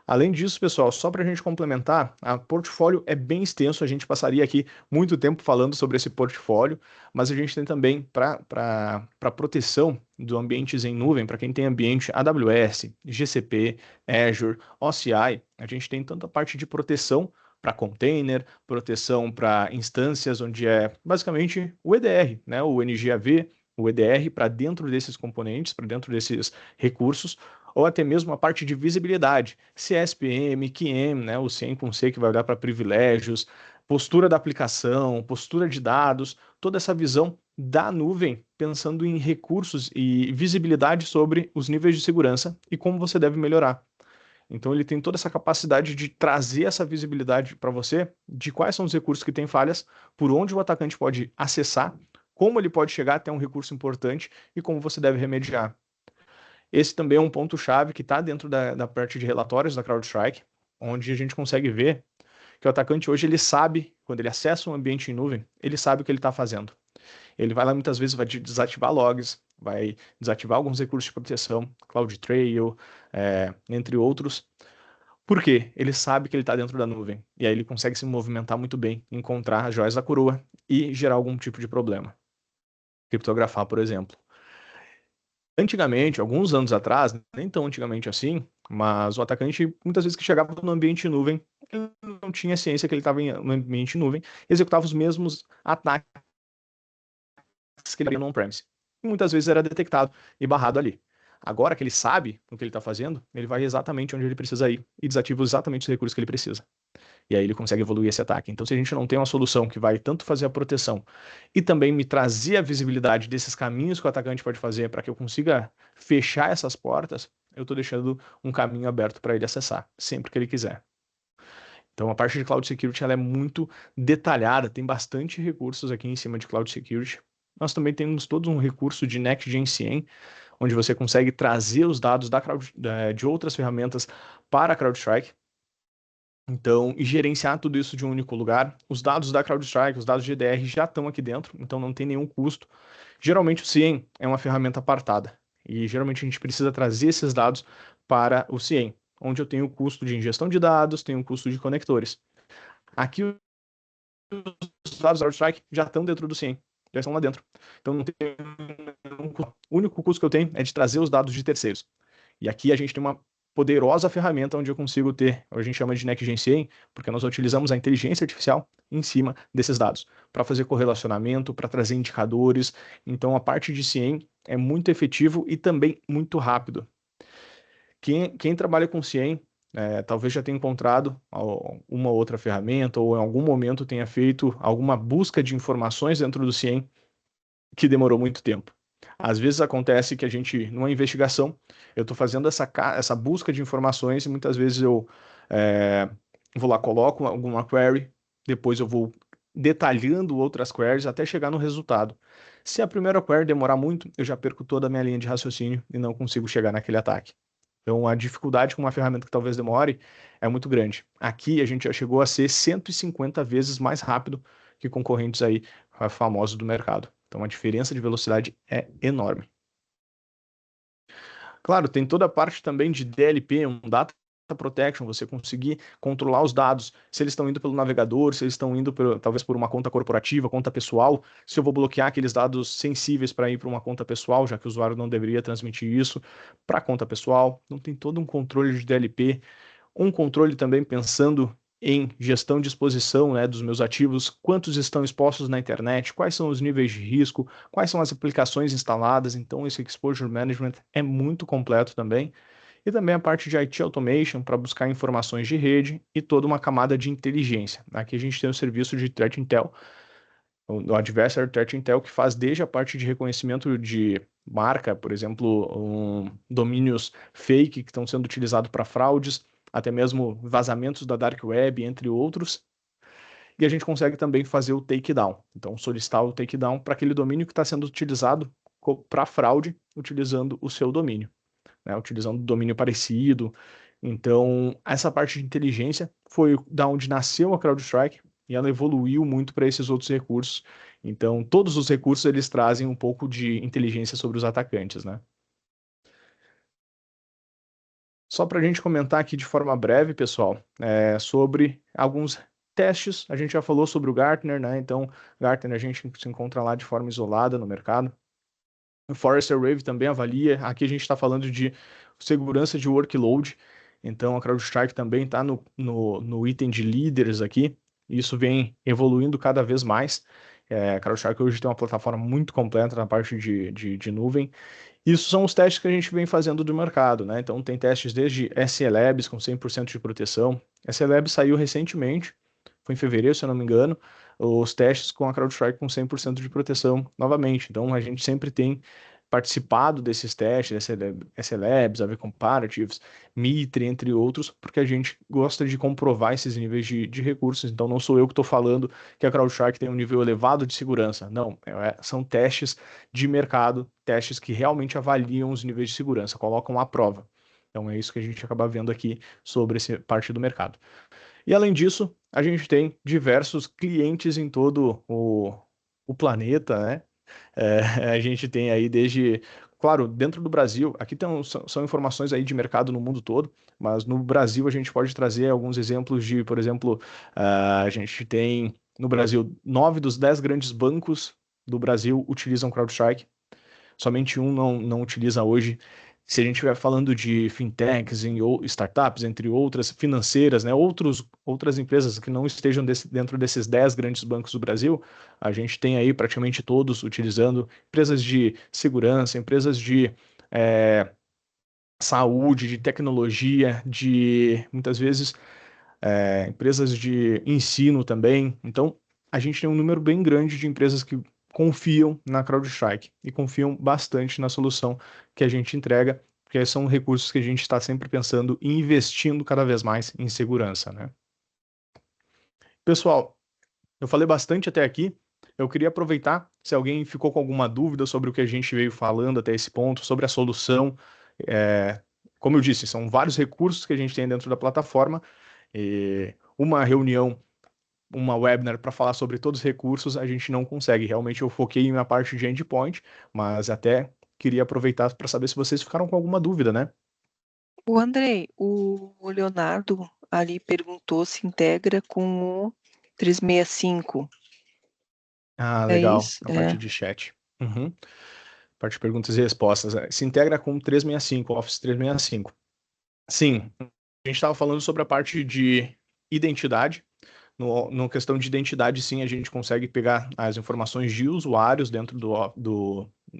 Além disso, pessoal, só para a gente complementar, a portfólio é bem extenso, a gente passaria aqui muito tempo falando sobre esse portfólio, mas a gente tem também para proteção do ambientes em nuvem, para quem tem ambiente AWS, GCP, Azure, OCI, a gente tem tanta parte de proteção para container, proteção para instâncias, onde é basicamente o EDR, né, o NGAV, o EDR para dentro desses componentes, para dentro desses recursos, ou até mesmo a parte de visibilidade, CSPM, QM, né, o CIEM com C que vai olhar para privilégios, postura da aplicação, postura de dados, toda essa visão da nuvem, pensando em recursos e visibilidade sobre os níveis de segurança e como você deve melhorar. Então ele tem toda essa capacidade de trazer essa visibilidade para você de quais são os recursos que têm falhas, por onde o atacante pode acessar, como ele pode chegar até um recurso importante e como você deve remediar. Esse também é um ponto-chave que está dentro da parte de relatórios da CrowdStrike, onde a gente consegue ver que o atacante hoje ele sabe, quando ele acessa um ambiente em nuvem, ele sabe o que ele está fazendo. Ele vai lá muitas vezes, vai desativar logs, vai desativar alguns recursos de proteção, CloudTrail, entre outros. Por quê? Ele sabe que ele está dentro da nuvem. E aí ele consegue se movimentar muito bem, encontrar as joias da coroa e gerar algum tipo de problema. Criptografar, por exemplo. Antigamente, alguns anos atrás, nem tão antigamente assim, mas o atacante, muitas vezes que chegava no ambiente nuvem, ele não tinha ciência que ele estava no ambiente nuvem, executava os mesmos ataques que ele faria no on-premise. Muitas vezes era detectado e barrado ali. Agora que ele sabe o que ele está fazendo, ele vai exatamente onde ele precisa ir e desativa exatamente os recursos que ele precisa. E aí ele consegue evoluir esse ataque. Então, se a gente não tem uma solução que vai tanto fazer a proteção e também me trazer a visibilidade desses caminhos que o atacante pode fazer para que eu consiga fechar essas portas, eu estou deixando um caminho aberto para ele acessar, sempre que ele quiser. Então, a parte de Cloud Security ela é muito detalhada, tem bastante recursos aqui em cima de Cloud Security. Nós também temos todo um recurso de NextGen CIEM, onde você consegue trazer os dados de outras ferramentas para a CrowdStrike. Então, e gerenciar tudo isso de um único lugar. Os dados da CrowdStrike, os dados de EDR já estão aqui dentro, então não tem nenhum custo. Geralmente o CIEM é uma ferramenta apartada, e geralmente a gente precisa trazer esses dados para o CIEM, onde eu tenho o custo de ingestão de dados, tenho o custo de conectores. Aqui os dados da CrowdStrike já estão dentro do CIEM, já estão lá dentro. Então não tem o único custo que eu tenho é de trazer os dados de terceiros. E aqui a gente tem uma poderosa ferramenta onde eu consigo ter, a gente chama de Next-Gen CIEM, porque nós utilizamos a inteligência artificial em cima desses dados, para fazer correlacionamento, para trazer indicadores. Então a parte de CIEM é muito efetivo e também muito rápido. Quem trabalha com CIEM, talvez já tenha encontrado uma outra ferramenta ou em algum momento tenha feito alguma busca de informações dentro do CIEM que demorou muito tempo. Às vezes acontece que a gente, numa investigação, eu estou fazendo essa busca de informações e muitas vezes eu vou lá, coloco alguma query, depois eu vou detalhando outras queries até chegar no resultado. Se a primeira query demorar muito, eu já perco toda a minha linha de raciocínio e não consigo chegar naquele ataque. Então, a dificuldade com uma ferramenta que talvez demore é muito grande. Aqui, a gente já chegou a ser 150 vezes mais rápido que concorrentes aí famosos do mercado. Então, a diferença de velocidade é enorme. Claro, tem toda a parte também de DLP, um Data Protection, você conseguir controlar os dados, se eles estão indo pelo navegador, se eles estão indo talvez por uma conta corporativa, conta pessoal, se eu vou bloquear aqueles dados sensíveis para ir para uma conta pessoal, já que o usuário não deveria transmitir isso para a conta pessoal. Então tem todo um controle de DLP, um controle também pensando em gestão de exposição, né, dos meus ativos, quantos estão expostos na internet, quais são os níveis de risco, quais são as aplicações instaladas. Então, esse Exposure Management é muito completo também. E também a parte de IT Automation para buscar informações de rede e toda uma camada de inteligência. Aqui a gente tem o serviço de Threat Intel, o Adversary Threat Intel, que faz desde a parte de reconhecimento de marca, por exemplo, domínios fake que estão sendo utilizados para fraudes, até mesmo vazamentos da Dark Web, entre outros. E a gente consegue também fazer o takedown. Então, solicitar o takedown para aquele domínio que está sendo utilizado para fraude, utilizando o seu domínio, né? Utilizando um domínio parecido. Então, essa parte de inteligência foi da onde nasceu a CrowdStrike e ela evoluiu muito para esses outros recursos. Então, todos os recursos eles trazem um pouco de inteligência sobre os atacantes, né? Só para a gente comentar aqui de forma breve, pessoal, sobre alguns testes. A gente já falou sobre o Gartner, né? Então, Gartner a gente se encontra lá de forma isolada no mercado. O Forrester Wave também avalia. Aqui a gente está falando de segurança de workload. Então, a CrowdStrike também está no item de líderes aqui. Isso vem evoluindo cada vez mais. A CrowdStrike hoje tem uma plataforma muito completa na parte de nuvem. Isso são os testes que a gente vem fazendo do mercado, né? Então, tem testes desde SLabs com 100% de proteção. SLabs saiu recentemente, foi em fevereiro, se eu não me engano, os testes com a CrowdStrike com 100% de proteção novamente. Então, a gente sempre tem participado desses testes, SLabs, AV Comparatives, Mitre, entre outros, porque a gente gosta de comprovar esses níveis de recursos. Então, não sou eu que estou falando que a CrowdStrike tem um nível elevado de segurança. Não, são testes de mercado, testes que realmente avaliam os níveis de segurança, colocam à prova. Então, é isso que a gente acaba vendo aqui sobre essa parte do mercado. E além disso, a gente tem diversos clientes em todo o planeta, né? A gente tem aí desde, claro, dentro do Brasil, aqui são informações aí de mercado no mundo todo, mas no Brasil a gente pode trazer alguns exemplos de, por exemplo, a gente tem no Brasil 9 dos 10 grandes bancos do Brasil utilizam CrowdStrike, somente um não utiliza hoje. Se a gente estiver falando de fintechs ou startups, entre outras, financeiras, né, outras empresas que não estejam dentro desses 10 grandes bancos do Brasil, a gente tem aí praticamente todos utilizando empresas de segurança, empresas de saúde, de tecnologia, de muitas vezes empresas de ensino também. Então, a gente tem um número bem grande de empresas que confiam na CrowdStrike e confiam bastante na solução que a gente entrega, porque são recursos que a gente está sempre pensando e investindo cada vez mais em segurança, né? Pessoal, eu falei bastante até aqui. Eu queria aproveitar, se alguém ficou com alguma dúvida sobre o que a gente veio falando até esse ponto, sobre a solução. É, como eu disse, são vários recursos que a gente tem dentro da plataforma. E uma reunião, uma webinar para falar sobre todos os recursos, a gente não consegue. Realmente eu foquei na parte de endpoint, mas até queria aproveitar para saber se vocês ficaram com alguma dúvida, né? O Andrei, o Leonardo ali perguntou se integra com o 365. Ah, É legal. isso? A parte É. de chat. Uhum. Parte de perguntas e respostas. Se integra com 365, Office 365. Sim, a gente estava falando sobre a parte de identidade. No questão de identidade, sim, a gente consegue pegar as informações de usuários dentro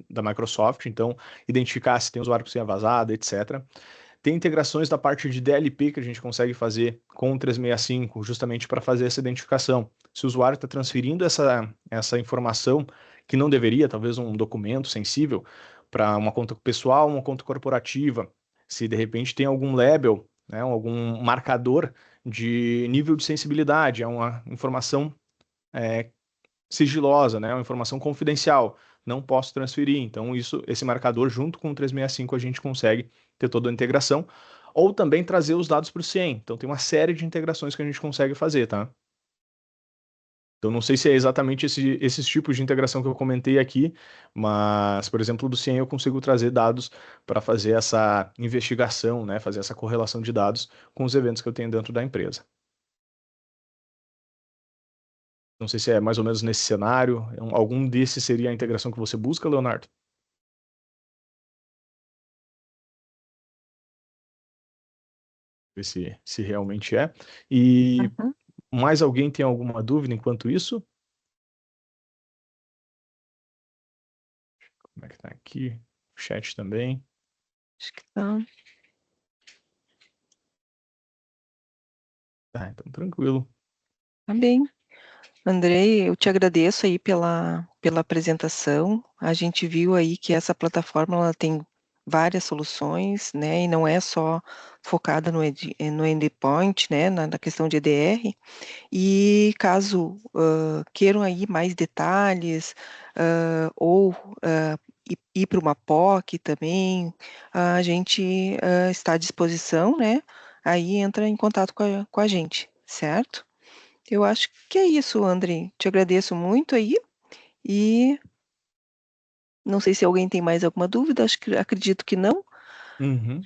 da Microsoft, então identificar se tem usuário com senha vazada, etc. Tem integrações da parte de DLP que a gente consegue fazer com o 365, justamente para fazer essa identificação. Se o usuário está transferindo essa informação que não deveria, talvez um documento sensível, para uma conta pessoal, uma conta corporativa, se de repente tem algum label, né, algum marcador de nível de sensibilidade, é uma informação é, sigilosa, né, uma informação confidencial, não posso transferir. Então, esse marcador, junto com o 365, a gente consegue ter toda a integração, ou também trazer os dados para o CIEM. Então, tem uma série de integrações que a gente consegue fazer, tá? Então, não sei se é exatamente esses tipos de integração que eu comentei aqui, mas, por exemplo, do CIEM eu consigo trazer dados para fazer essa investigação, né, fazer essa correlação de dados com os eventos que eu tenho dentro da empresa. Não sei se é mais ou menos nesse cenário. Algum desses seria a integração que você busca, Leonardo? Ver se realmente é. E Uhum. mais alguém tem alguma dúvida enquanto isso? Como é que tá aqui? O chat também. Acho que tá. Tá, então tranquilo. Tá bem. Andrei, eu te agradeço aí pela apresentação. A gente viu aí que essa plataforma ela tem várias soluções, né? E não é só focada no endpoint, né? Na questão de EDR. E caso queiram aí mais detalhes, ou ir para uma POC também, a gente está à disposição, né? Aí entra em contato com a gente, certo? Eu acho que é isso, André. Te agradeço muito aí e não sei se alguém tem mais alguma dúvida, acredito que não. Uhum.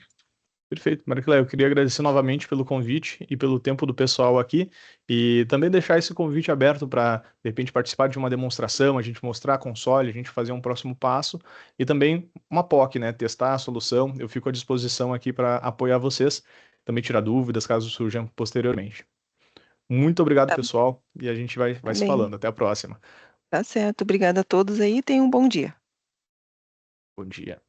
Perfeito, Maricela. Eu queria agradecer novamente pelo convite e pelo tempo do pessoal aqui e também deixar esse convite aberto para, de repente, participar de uma demonstração, a gente mostrar a console, a gente fazer um próximo passo e também uma POC, né? Testar a solução. Eu fico à disposição aqui para apoiar vocês, também tirar dúvidas caso surjam posteriormente. Muito obrigado, Tá, pessoal, e a gente vai tá se bem, falando. Até a próxima. tá certo. Obrigada a todos aí e tenham um bom dia. Bom dia.